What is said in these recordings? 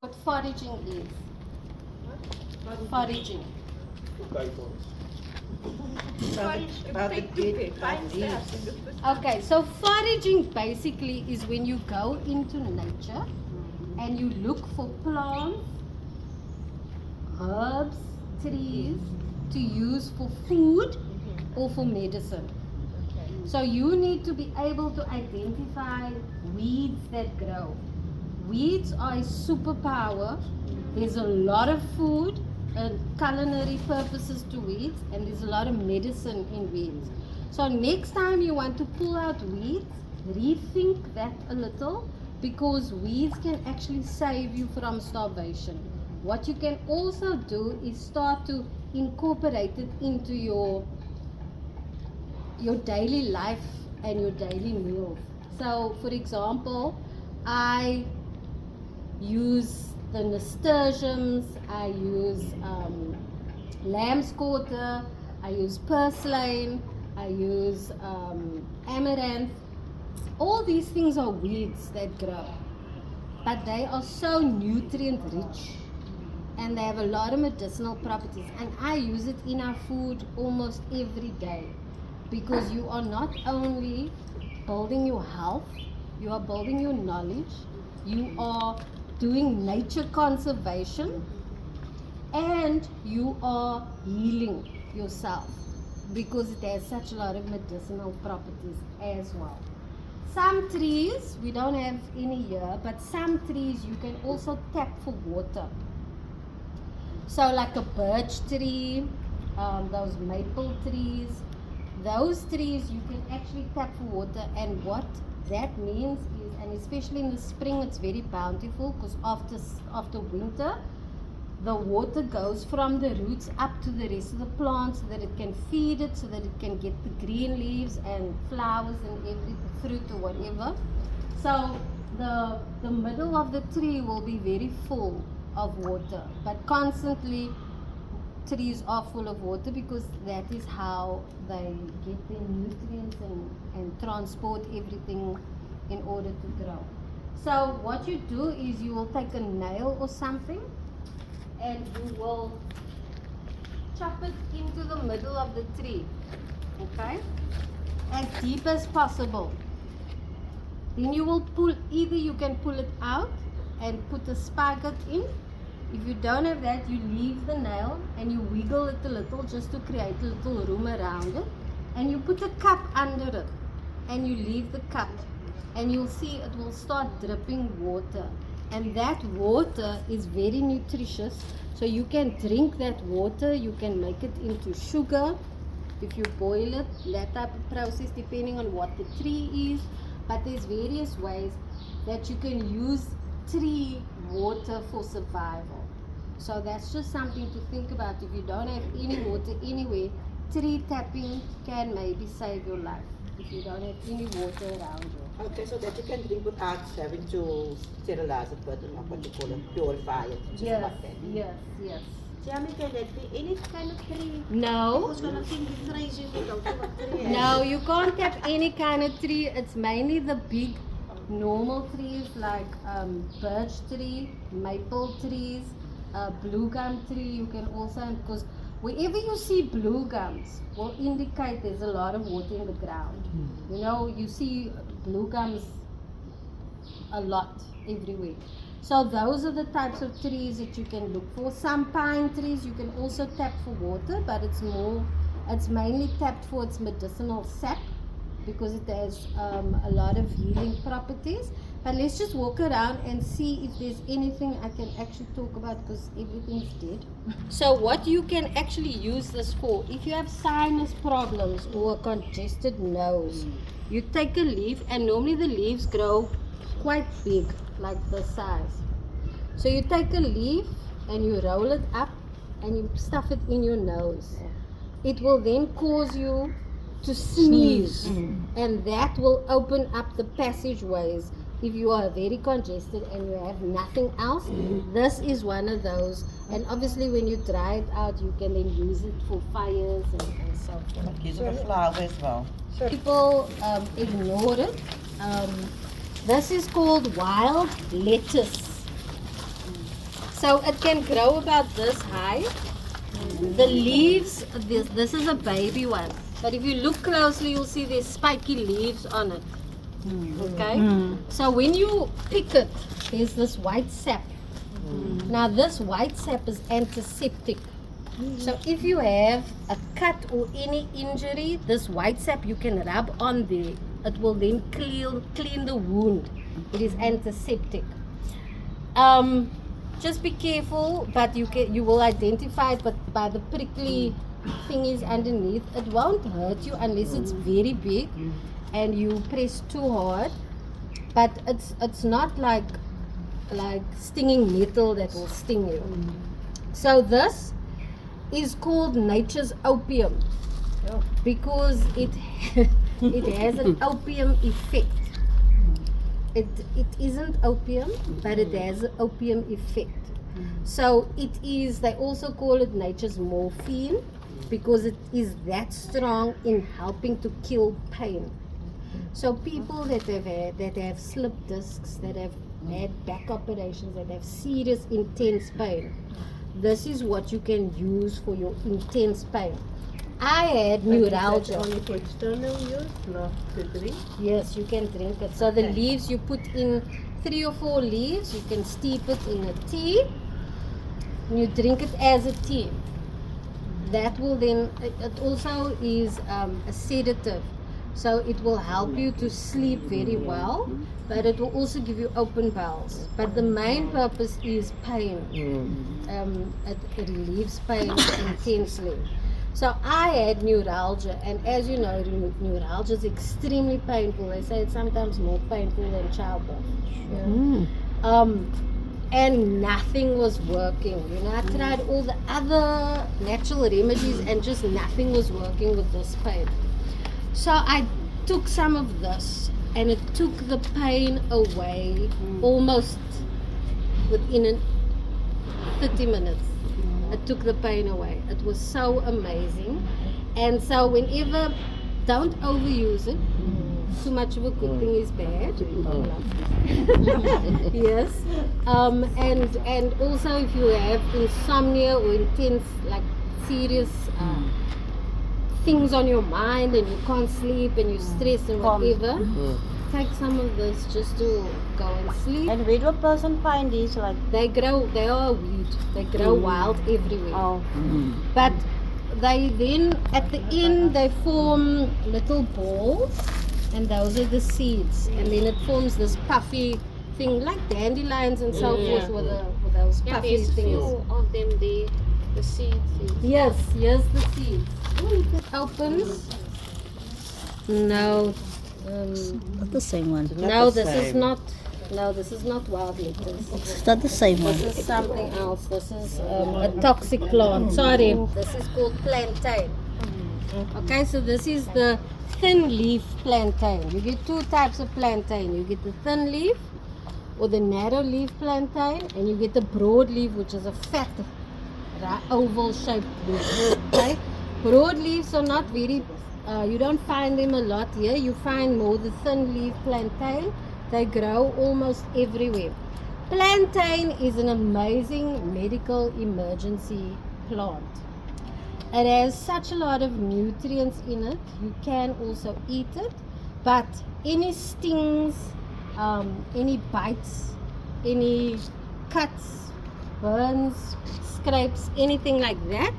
What foraging is. Foraging. Okay, so foraging basically is when you go into nature and you look for plants, herbs, trees to use for food or for medicine. So you need to be able to identify weeds that grow. Weeds are a superpower. There's a lot of food and culinary purposes to weeds, and there's a lot of medicine in weeds. So next time you want to pull out weeds, rethink that a little, because weeds can actually save you from starvation. What you can also do is start to incorporate it into your daily life and your daily meals. So for example, I use the nasturtiums, I use lamb's quarter, I use purslane, I use amaranth. All these things are weeds that grow, but they are so nutrient rich and they have a lot of medicinal properties, and I use it in our food almost every day, because you are not only building your health, you are building your knowledge, you are doing nature conservation, and you are healing yourself, because it has such a lot of medicinal properties as well. Some trees, we don't have any here, but some trees you can also tap for water. So like a birch tree, those maple trees, those trees you can actually tap for water. And what that means is, and especially in the spring, it's very bountiful, because after winter the water goes from the roots up to the rest of the plant, so that it can feed it, so that it can get the green leaves and flowers and every fruit or whatever. So the middle of the tree will be very full of water, but constantly trees are full of water, because that is how they get their nutrients and transport everything in order to grow. So what you do is you will take a nail or something and you will chop it into the middle of the tree, okay, as deep as possible. Then you will pull, either you can pull it out and put a spigot in. If you don't have that, you leave the nail and you wiggle it a little, just to create a little room around it, and you put a cup under it and you leave the cup, and you'll see it will start dripping water, and that water is very nutritious. So you can drink that water, you can make it into sugar if you boil it, that type of process, depending on what the tree is. But there's various ways that you can use tree water for survival. So that's just something to think about. If you don't have any water anywhere, tree tapping can maybe save your life if you don't have any water around you. Okay, so that you can drink without having to sterilize it, but what you call it, purify it. Just Yes, like that. yes. Jamie, can that be any kind of tree? No. Because when I think it's crazy, you don't know what tree is. No, you can't tap any kind of tree. It's mainly the big normal trees like birch tree, maple trees, blue gum tree. You can also, because wherever you see blue gums will indicate there's a lot of water in the ground. You know, you see blue gums a lot everywhere. So those are the types of trees that you can look for. Some pine trees you can also tap for water, but it's mainly tapped for its medicinal sap, because it has a lot of healing properties. But let's just walk around and see if there's anything I can actually talk about, because everything's dead. So what you can actually use this for, if you have sinus problems or a congested nose, you take a leaf, and normally the leaves grow quite big, like this size. So you take a leaf and you roll it up and you stuff it in your nose. It will then cause you to sneeze, and that will open up the passageways. If you are very congested and you have nothing else, this is one of those. And obviously when you dry it out, you can then use it for fires and so forth. Use it for flour as well. People ignore it. This is called wild lettuce. So it can grow about this high. The leaves, this is a baby one. But if you look closely, you'll see there's spiky leaves on it. Okay? So when you pick it, there's this white sap. Now this white sap is antiseptic. So if you have a cut or any injury, this white sap you can rub on there. It will then clean the wound. It is antiseptic. Just be careful, but you will identify it by the prickly thingies underneath. It won't hurt you unless it's very big and you press too hard. But it's not like stinging metal that will sting you. So this is called nature's opium because it it has an opium effect. It isn't opium, but it has an opium effect. So it is, they also call it nature's morphine because it is that strong in helping to kill pain. So people that have slip discs, that have had back operations, that have serious intense pain, this is what you can use for your intense pain. I had neuralgia. Only for external use, not to drink. Yes, you can drink it. So the leaves, you put in 3 or 4 leaves, you can steep it in a tea, and you drink it as a tea. That will then, it also is a sedative. So it will help you to sleep very well, but it will also give you open bowels. But the main purpose is pain. It relieves pain intensely. So I had neuralgia, and as you know, neuralgia is extremely painful. They say it's sometimes more painful than childbirth. And nothing was working. You know, I tried all the other natural remedies, and just nothing was working with this pain. So I took some of this, and it took the pain away almost within 30 minutes. It took the pain away. It was so amazing. And so whenever, don't overuse it. Too much of a good thing is bad. Yes. And also if you have insomnia or intense, like serious things on your mind and you can't sleep and you're stressed and whatever, take some of this just to go and sleep. And where do a person find these? Like They are a weed. They grow wild everywhere. oh, But they then, at the end, they form little balls, and those are the seeds. And then it forms this puffy thing, like dandelions and so forth, with those Yeah, puffy there's things. few of them there. The seeds. Yes, here's the seeds. It opens. No. not the same one. No, this is not. No, this is not wild lettuce. It's not the same one. This is something else. This is a toxic plant. Sorry. This is called plantain. Okay, so this is the thin leaf plantain. You get 2 types of plantain. You get the thin leaf or the narrow leaf plantain, and you get the broad leaf, which is a fat, oval shaped leaf. Okay, broad leaves are not very, you don't find them a lot here. You find more the thin leaf plantain. They grow almost everywhere. Plantain is an amazing medical emergency plant. It has such a lot of nutrients in it. You can also eat it, but any stings, any bites, any cuts, burns, scrapes, anything like that,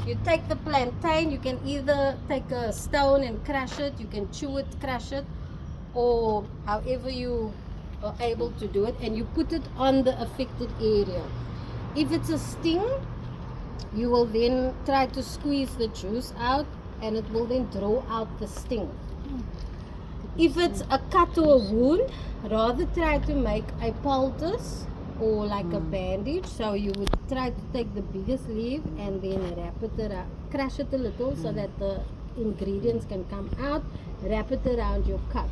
you take the plantain. You can either take a stone and crush it, you can chew it, crush it, or however you are able to do it, and you put it on the affected area. If it's a sting, you will then try to squeeze the juice out, and it will then draw out the sting. If it's a cut or a wound, rather try to make a poultice or like a bandage. So you would try to take the biggest leaf and then wrap it around, crush it a little so that the ingredients can come out, wrap it around your cut.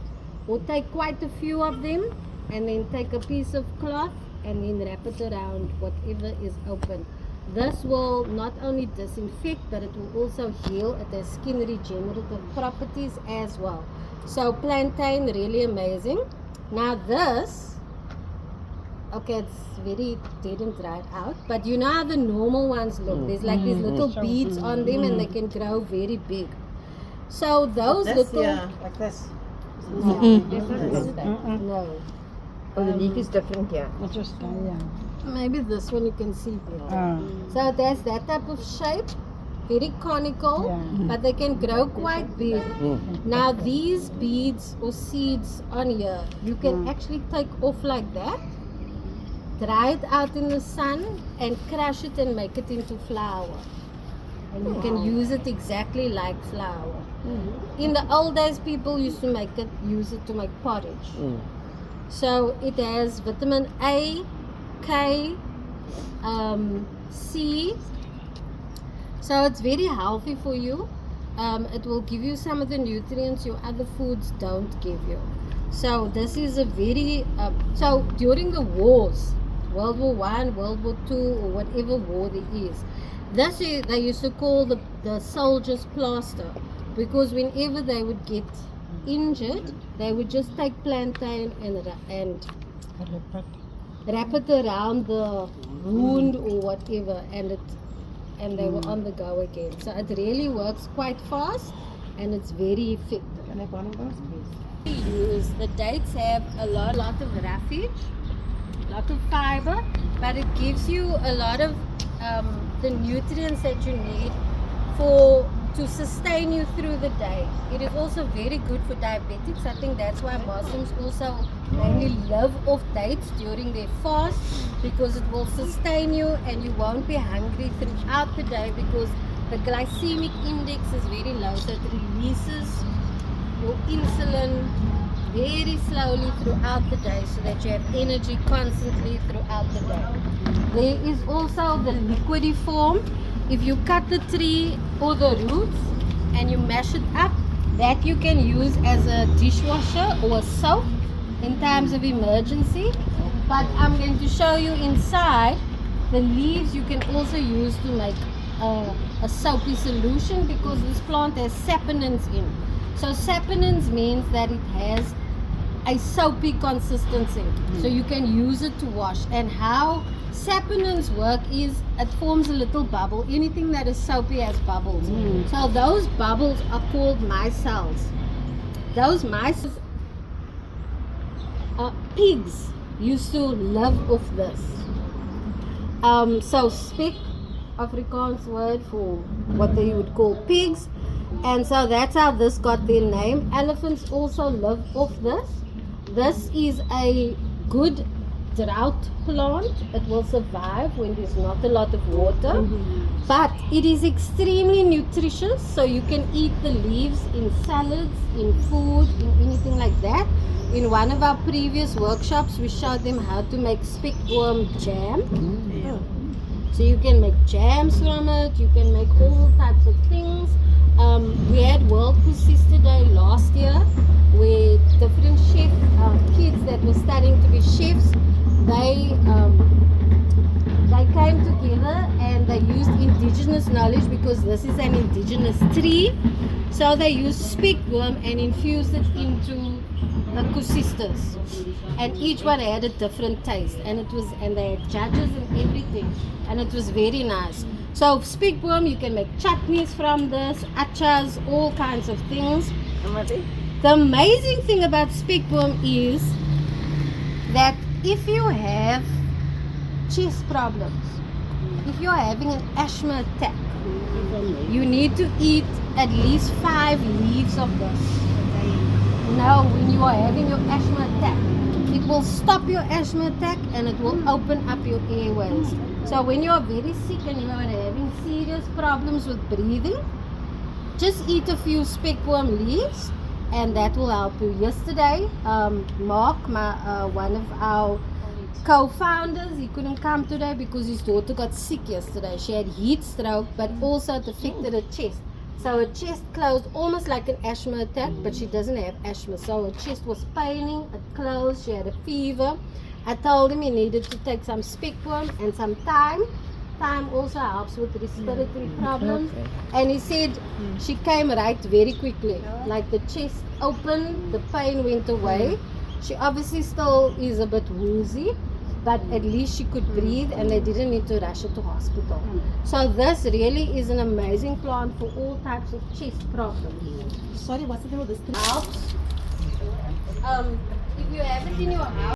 Or take quite a few of them and then take a piece of cloth and then wrap it around whatever is open. This will not only disinfect, but it will also heal. It has skin regenerative properties as well. So plantain, really amazing. Now this okay, it's very dead and dried out, but you know how the normal ones look. There's like these little beads on them, and they can grow very big. So those little like this. no. Oh, the leaf is different, yeah. Interesting, yeah. Maybe this one you can see better. So there's that type of shape, very conical, but they can grow quite big. Now these beads or seeds on here, you can actually take off like that, dry it out in the sun, and crush it and make it into flour. And you can use it exactly like flour. In the old days, people used to use it to make porridge. So it has vitamin A, K, C. So it's very healthy for you. It will give you some of the nutrients your other foods don't give you. So this is a very so during the wars, World War I, World War II, or whatever war there is, this they used to call the soldiers' plaster, because whenever they would get injured, they would just take plantain and wrap it around the wound or whatever, and they were on the go again. So it really works quite fast, and it's very effective. Can I borrow those, please? The dates have a lot of roughage, lot of fiber, but it gives you a lot of the nutrients that you need to sustain you through the day. It is also very good for diabetics. I think that's why Muslims also mainly live off dates during their fast, because it will sustain you and you won't be hungry throughout the day, because the glycemic index is very low, so it releases your insulin very slowly throughout the day, so that you have energy constantly throughout the day. There is also the liquidy form. If you cut the tree or the roots and you mash it up, that you can use as a dishwasher or a soap in times of emergency. But I'm going to show you inside. The leaves you can also use to make a soapy solution, because this plant has saponins in. So saponins means that it has a soapy consistency, so you can use it to wash. And how saponins work is it forms a little bubble. Anything that is soapy has bubbles. So those bubbles are called micelles. Those micelles, pigs used to live off this. So spek, Afrikaans word for what they would call pigs, and so that's how this got their name. Elephants also live off this. This is a good drought plant. It will survive when there's not a lot of water, but it is extremely nutritious, so you can eat the leaves in salads, in food, in anything like that. In one of our previous workshops, we showed them how to make speckworm jam. So you can make jams from it, you can make all types of things. We had World Sister Day last year, where different chef kids that were studying to be chefs, they came together and they used indigenous knowledge, because this is an indigenous tree. So they used speckworm and infused it into the kusistas, and each one had a different taste, and they had judges and everything, and it was very nice. So speckworm, you can make chutneys from this, achars, all kinds of things. The amazing thing about speckworm is that if you have chest problems, if you're having an asthma attack, you need to eat at least 5 leaves of this. Now, when you are having your asthma attack, it will stop your asthma attack and it will open up your airways. So when you are very sick and you are having serious problems with breathing, just eat a few speckworm leaves and that will help you. Yesterday, Mark, one of our co-founders, he couldn't come today because his daughter got sick yesterday. She had heat stroke, but also it affected her chest. So her chest closed almost like an asthma attack, but she doesn't have asthma. So her chest was paining, it closed, she had a fever. I told him he needed to take some speckworm and some thyme. Thyme also helps with respiratory problems. And he said she came right very quickly. Like the chest opened, the pain went away. She obviously still is a bit woozy, but at least she could breathe and they didn't need to rush her to hospital. So this really is an amazing plant for all types of chest problems. Sorry, what's the name of this tree? Helps. If you have it in your house.